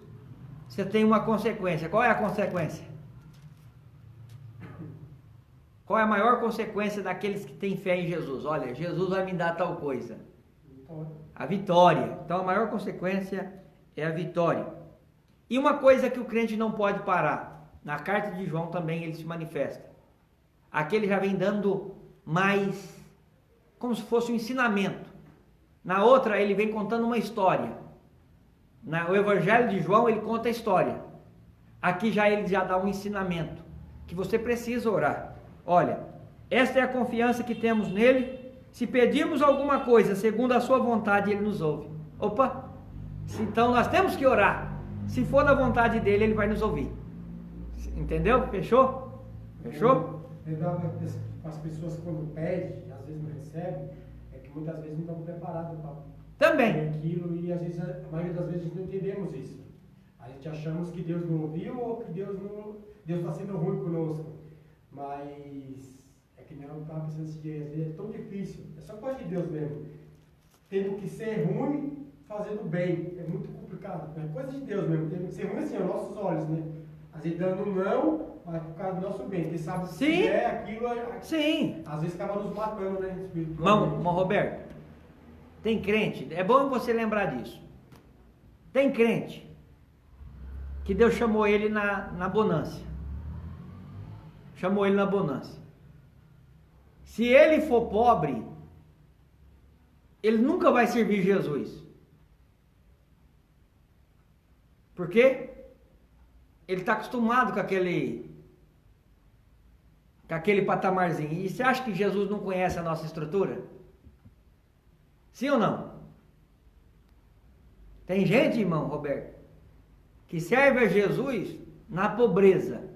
você tem uma consequência. Qual é a consequência? Qual é a maior consequência daqueles que têm fé em Jesus? Olha, Jesus vai me dar tal coisa. A vitória. Então a maior consequência é a vitória. E uma coisa que o crente não pode parar. Na carta de João também ele se manifesta. Aqui ele já vem dando mais, como se fosse um ensinamento. Na outra ele vem contando uma história. No Evangelho de João ele conta a história. Aqui ele já dá um ensinamento, que você precisa orar. Olha, esta é a confiança que temos nele. Se pedirmos alguma coisa segundo a sua vontade, ele nos ouve. Opa! Então nós temos que orar. Se for da vontade dele, ele vai nos ouvir. Entendeu? Fechou? Fechou? As pessoas quando pedem, às vezes não recebem, é que muitas vezes não estão preparadas para também aquilo, e às vezes, a maioria das vezes não entendemos isso. A gente achamos que Deus não ouviu ou que Deus está sendo ruim conosco. Mas é que nem eu estava pensando esses dias, é tão difícil, é só coisa de Deus mesmo. Tendo que ser ruim fazendo bem, é muito complicado, é coisa de Deus mesmo, tendo que ser ruim assim, aos nossos olhos, né? Às vezes dando não, mas por causa do nosso bem, porque sabe se é aquilo, sim. Às vezes acaba nos matando, né? Irmão Roberto, tem crente, é bom você lembrar disso. Tem crente que Deus chamou ele na bonância. Chamou ele na bonança. Se ele for pobre, ele nunca vai servir Jesus. Por quê? Ele está acostumado com aquele patamarzinho. E você acha que Jesus não conhece a nossa estrutura? Sim ou não? Tem gente, irmão Roberto, que serve a Jesus na pobreza.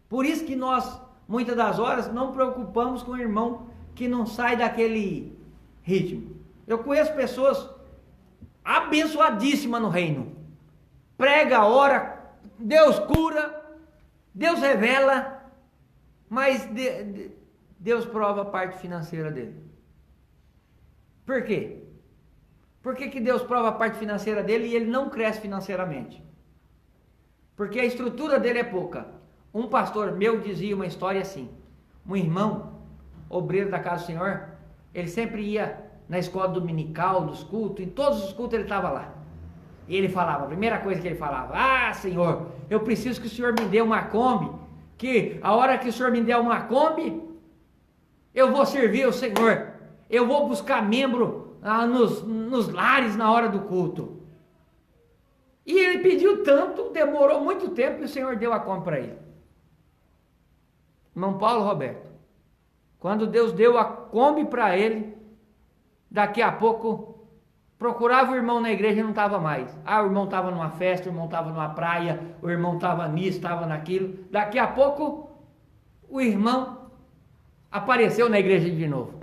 Por isso que nós, muitas das horas, não preocupamos com o irmão que não sai daquele ritmo. Eu conheço pessoas abençoadíssimas no reino. Prega, ora, Deus cura, Deus revela, mas Deus prova a parte financeira dele. Por quê? Por que Deus prova a parte financeira dele e ele não cresce financeiramente? Porque a estrutura dele é pouca. Um pastor meu dizia uma história assim: um irmão, obreiro da casa do Senhor, ele sempre ia na escola dominical, dos cultos, em todos os cultos ele estava lá. E ele falava, a primeira coisa que ele falava: ah, Senhor, eu preciso que o Senhor me dê uma Kombi, que a hora que o Senhor me der uma Kombi, eu vou servir o Senhor, eu vou buscar membro nos lares na hora do culto. E ele pediu tanto, demorou muito tempo, e o Senhor deu a Kombi para ele. Irmão Paulo Roberto, quando Deus deu a Kombi para ele, daqui a pouco procurava o irmão na igreja e não estava mais. Ah, o irmão estava numa festa, o irmão estava numa praia, o irmão estava nisso, estava naquilo. Daqui a pouco o irmão apareceu na igreja de novo.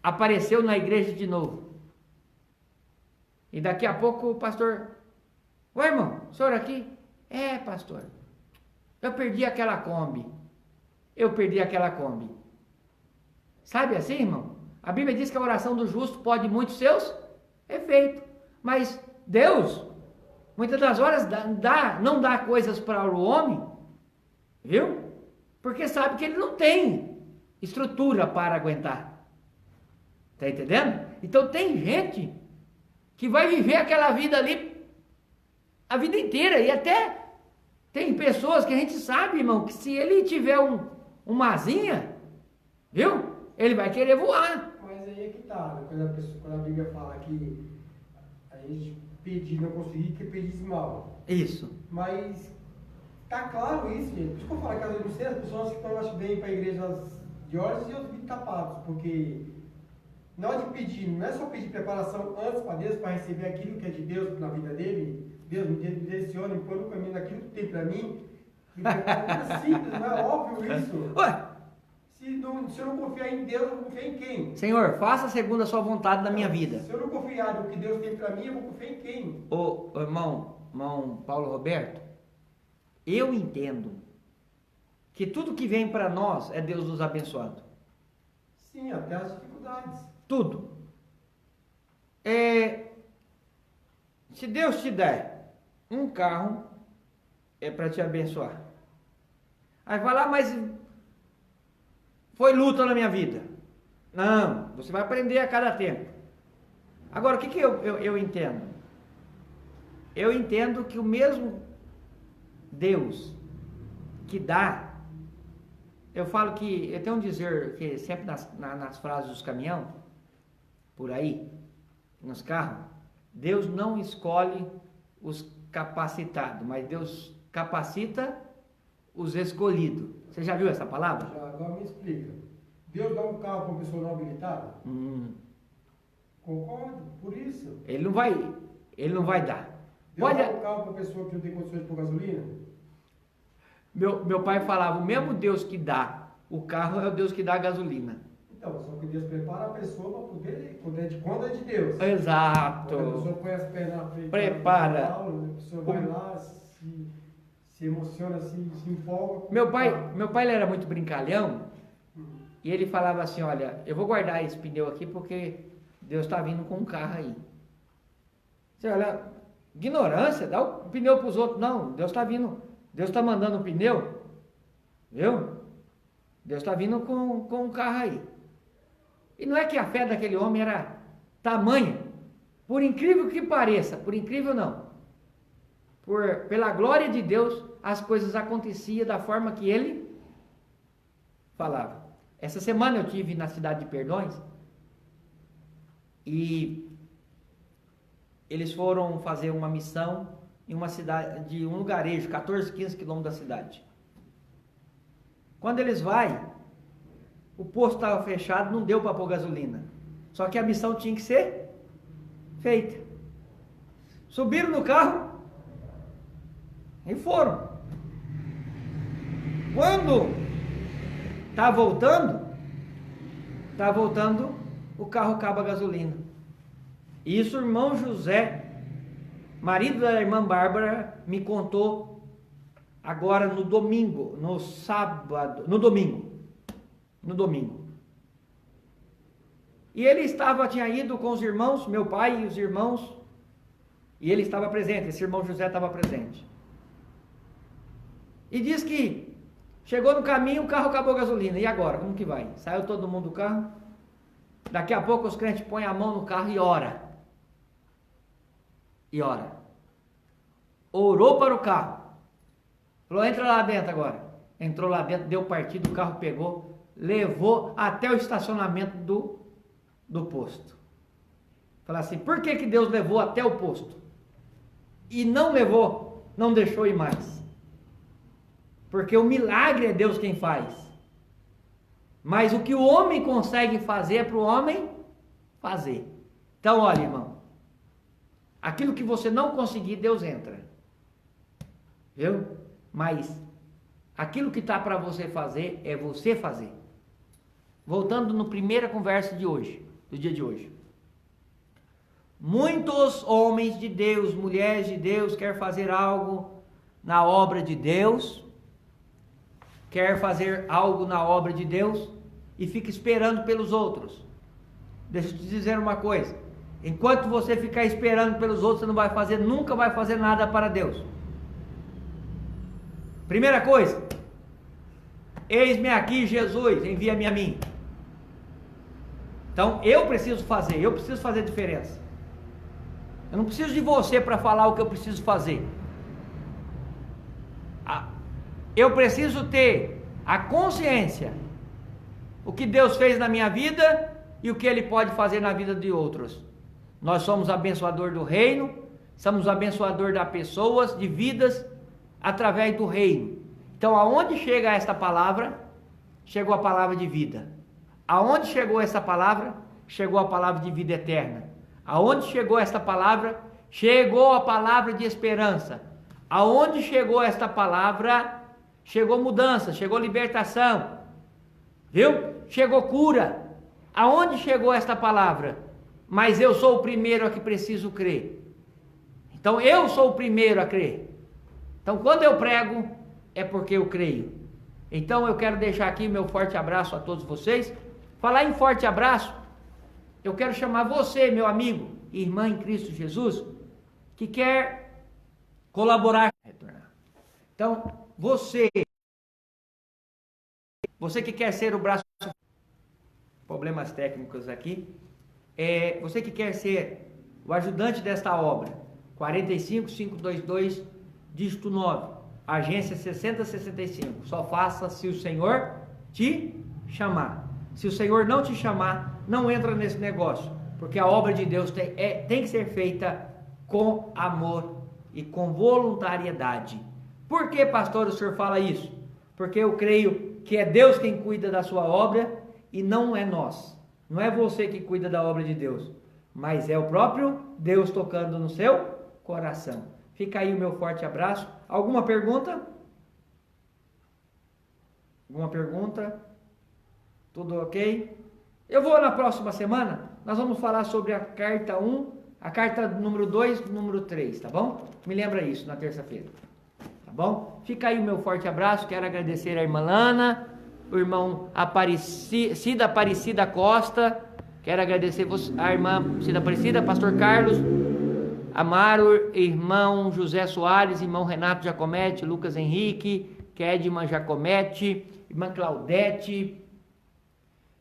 Apareceu na igreja de novo. E daqui a pouco o pastor: oi, irmão, o senhor aqui? É, pastor, eu perdi aquela Kombi. Eu perdi aquela Kombi. Sabe assim, irmão? A Bíblia diz que a oração do justo pode muitos seus efeitos. Mas Deus, muitas das horas, não dá coisas para o homem, viu? Porque sabe que ele não tem estrutura para aguentar. Está entendendo? Então tem gente que vai viver aquela vida ali a vida inteira. E até tem pessoas que a gente sabe, irmão, que se ele tiver uma asinha, viu? Ele vai querer voar. Mas aí é que tá, né? Quando a Bíblia fala que a gente pedir não conseguir, que pedis mal. Isso. Mas tá claro isso, gente. Por isso que eu falo que às vezes não sei, as pessoas que estão, acho que vêm para igrejas de olhos e outros tapados, porque na hora de pedir, não é só pedir preparação antes para Deus, para receber aquilo que é de Deus na vida dele. Deus me direciona, me põe no caminho daquilo que tem para mim. É simples, não é óbvio isso. Ué, Se eu não confiar em Deus, eu vou confiar em quem? Senhor, faça segundo a sua vontade na minha vida. Se eu não confiar no que Deus tem para mim, eu vou confiar em quem? Ô irmão Paulo Roberto, eu entendo que tudo que vem para nós é Deus nos abençoando. Sim, até as dificuldades. Tudo. Se Deus te der um carro, é para te abençoar. Aí vai lá, mas foi luta na minha vida. Não, você vai aprender a cada tempo. Agora, o que eu entendo? Eu entendo que o mesmo Deus que dá, eu falo que, eu tenho um dizer que sempre nas frases dos caminhão, por aí, nos carros, Deus não escolhe os capacitados, mas Deus capacita os escolhidos. Você já viu essa palavra? Já, agora me explica. Deus dá um carro para uma pessoa não habilitada? Concordo, por isso. Ele não vai dar. Deus dá um carro para uma pessoa que não tem condições de pôr gasolina? Meu pai falava, o mesmo Deus que dá o carro é o Deus que dá a gasolina. Então, só que Deus prepara a pessoa para poder, quando é de Deus. Exato. Quando a pessoa põe as pernas na frente, prepara. A pessoa vai lá, se emociona, se empolga. Meu pai ele era muito brincalhão, e ele falava assim, olha, eu vou guardar esse pneu aqui porque Deus está vindo com um carro aí. Você olha, ignorância, dá o pneu para os outros. Não, Deus está vindo, Deus está mandando um pneu, viu? Deus está vindo com um carro aí. E não é que a fé daquele homem era tamanha, por incrível que pareça, por incrível não, pela glória de Deus, as coisas aconteciam da forma que ele falava. Essa semana eu tive na cidade de Perdões, e eles foram fazer uma missão em uma cidade, de um lugarejo, 14, 15 quilômetros da cidade. Quando eles vão, o posto estava fechado, não deu para pôr gasolina. Só que a missão tinha que ser feita. Subiram no carro e foram. Quando está voltando o carro acaba a gasolina. E isso o irmão José, marido da irmã Bárbara, me contou agora no domingo, no sábado, no domingo. E ele tinha ido com os irmãos, meu pai e os irmãos, e ele estava presente, esse irmão José estava presente. E diz que chegou no caminho, o carro acabou a gasolina. E agora? Como que vai? Saiu todo mundo do carro? Daqui a pouco os crentes põem a mão no carro e ora. Orou para o carro. Falou, entra lá dentro agora. Entrou lá dentro, deu partido, o carro pegou, levou até o estacionamento do posto. Fala assim, por que Deus levou até o posto? E não levou, não deixou ir mais. Porque o milagre é Deus quem faz. Mas o que o homem consegue fazer é para o homem fazer. Então, olha, irmão. Aquilo que você não conseguir, Deus entra. Viu? Mas aquilo que está para você fazer, é você fazer. Voltando na primeira conversa de hoje, do dia de hoje. Muitos homens de Deus, mulheres de Deus, querem fazer algo na obra de Deus, quer fazer algo na obra de Deus e fica esperando pelos outros. Deixa eu te dizer uma coisa, enquanto você ficar esperando pelos outros, você não vai fazer, nunca vai fazer nada para Deus. Primeira coisa, eis-me aqui, Jesus, envia-me a mim. Então eu preciso fazer diferença. Eu não preciso de você para falar o que eu preciso fazer. Eu preciso ter a consciência o que Deus fez na minha vida e o que Ele pode fazer na vida de outros. Nós somos abençoador do reino, somos abençoador das pessoas, de vidas, através do reino. Então, aonde chega esta palavra, chegou a palavra de vida. Aonde chegou essa palavra, chegou a palavra de vida eterna. Aonde chegou esta palavra, chegou a palavra de esperança. Aonde chegou esta palavra, chegou mudança, chegou libertação, viu? Chegou cura. Aonde chegou esta palavra? Mas eu sou o primeiro a que preciso crer. Então eu sou o primeiro a crer. Então quando eu prego, é porque eu creio. Então eu quero deixar aqui meu forte abraço a todos vocês. Falar em forte abraço, eu quero chamar você, meu amigo, irmã em Cristo Jesus, que quer colaborar. Então, você que quer ser o braço, problemas técnicos aqui, você que quer ser o ajudante desta obra, 45522, dígito 9, agência 6065, só faça se o Senhor te chamar. Se o Senhor não te chamar, não entra nesse negócio, porque a obra de Deus tem que ser feita com amor e com voluntariedade. Por que, pastor, o senhor fala isso? Porque eu creio que é Deus quem cuida da sua obra e não é nós. Não é você que cuida da obra de Deus, mas é o próprio Deus tocando no seu coração. Fica aí o meu forte abraço. Alguma pergunta? Alguma pergunta? Tudo ok? Eu vou na próxima semana, nós vamos falar sobre a carta 1, a carta número 2, número 3, tá bom? Me lembra isso na terça-feira. Bom, fica aí o meu forte abraço. Quero agradecer a irmã Lana, o irmão Cida Aparecida Costa. Quero agradecer a irmã Cida Aparecida, pastor Carlos Amaro, irmão José Soares, irmão Renato Jacomete, Lucas Henrique, Kedman Jacomete, irmã Claudete,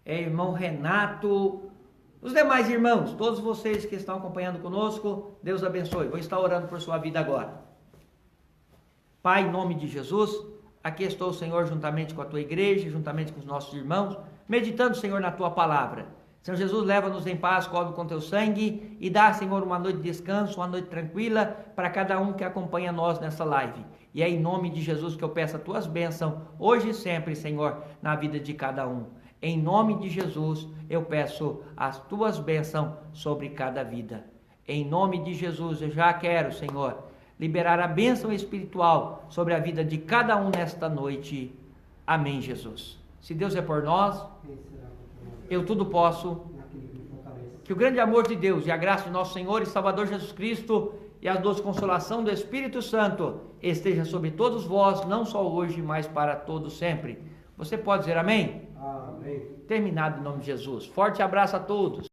irmão Renato, os demais irmãos, todos vocês que estão acompanhando conosco, Deus abençoe. Vou estar orando por sua vida agora. Pai, em nome de Jesus, aqui estou, Senhor, juntamente com a tua igreja, juntamente com os nossos irmãos, meditando, Senhor, na tua palavra. Senhor Jesus, leva-nos em paz, cobre com teu sangue e dá, Senhor, uma noite de descanso, uma noite tranquila para cada um que acompanha nós nessa live. E é em nome de Jesus que eu peço as tuas bênçãos, hoje e sempre, Senhor, na vida de cada um. Em nome de Jesus, eu peço as tuas bênçãos sobre cada vida. Em nome de Jesus, eu já quero, Senhor, liberar a bênção espiritual sobre a vida de cada um nesta noite. Amém, Jesus. Se Deus é por nós, eu tudo posso Que o grande amor de Deus e a graça de nosso Senhor e Salvador Jesus Cristo e a doce consolação do Espírito Santo esteja sobre todos vós, não só hoje, mas para todos sempre. Você pode dizer amém? Amém. Terminado em nome de Jesus. Forte abraço a todos.